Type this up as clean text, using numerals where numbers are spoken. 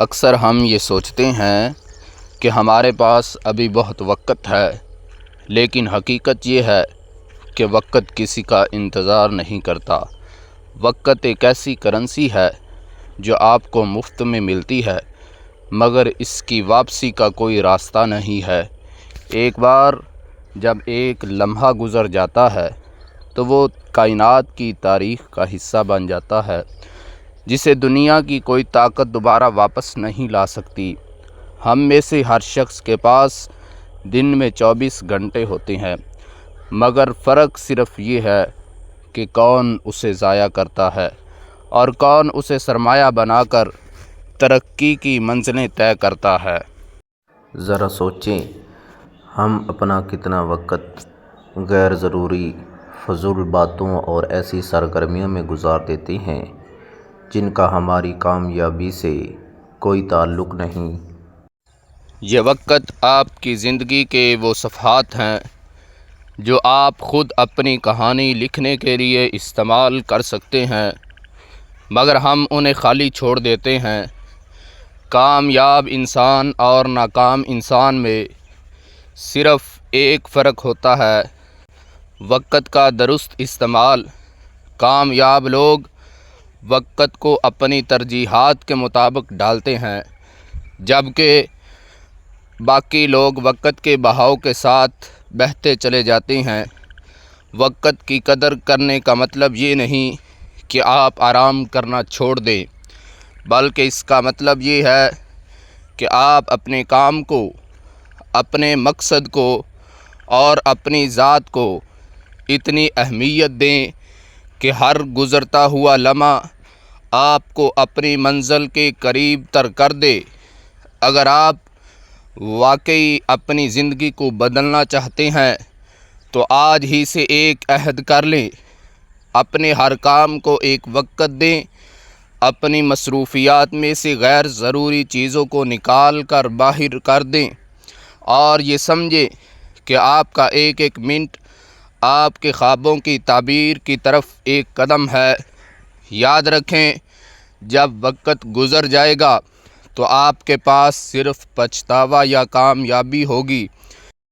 اکثر ہم یہ سوچتے ہیں کہ ہمارے پاس ابھی بہت وقت ہے، لیکن حقیقت یہ ہے کہ وقت کسی کا انتظار نہیں کرتا۔ وقت ایک ایسی کرنسی ہے جو آپ کو مفت میں ملتی ہے، مگر اس کی واپسی کا کوئی راستہ نہیں ہے۔ ایک بار جب ایک لمحہ گزر جاتا ہے تو وہ کائنات کی تاریخ کا حصہ بن جاتا ہے، جسے دنیا کی کوئی طاقت دوبارہ واپس نہیں لا سکتی۔ ہم میں سے ہر شخص کے پاس دن میں 24 گھنٹے ہوتے ہیں، مگر فرق صرف یہ ہے کہ کون اسے ضائع کرتا ہے اور کون اسے سرمایہ بنا کر ترقی کی منزلیں طے کرتا ہے۔ ذرا سوچیں، ہم اپنا کتنا وقت غیر ضروری فضول باتوں اور ایسی سرگرمیوں میں گزار دیتے ہیں جن کا ہماری کامیابی سے کوئی تعلق نہیں۔ یہ وقت آپ کی زندگی کے وہ صفحات ہیں جو آپ خود اپنی کہانی لکھنے کے لیے استعمال کر سکتے ہیں، مگر ہم انہیں خالی چھوڑ دیتے ہیں۔ کامیاب انسان اور ناکام انسان میں صرف ایک فرق ہوتا ہے، وقت کا درست استعمال۔ کامیاب لوگ وقت کو اپنی ترجیحات کے مطابق ڈالتے ہیں، جبکہ باقی لوگ وقت کے بہاؤ کے ساتھ بہتے چلے جاتے ہیں۔ وقت کی قدر کرنے کا مطلب یہ نہیں کہ آپ آرام کرنا چھوڑ دیں، بلکہ اس کا مطلب یہ ہے کہ آپ اپنے کام کو، اپنے مقصد کو اور اپنی ذات کو اتنی اہمیت دیں کہ ہر گزرتا ہوا لمحہ آپ کو اپنی منزل کے قریب تر کر دے۔ اگر آپ واقعی اپنی زندگی کو بدلنا چاہتے ہیں تو آج ہی سے ایک عہد کر لیں، اپنے ہر کام کو ایک وقت دیں، اپنی مصروفیات میں سے غیر ضروری چیزوں کو نکال کر باہر کر دیں، اور یہ سمجھیں کہ آپ کا ایک ایک منٹ آپ کے خوابوں کی تعبیر کی طرف ایک قدم ہے۔ یاد رکھیں، جب وقت گزر جائے گا تو آپ کے پاس صرف پچھتاوا یا کامیابی ہوگی۔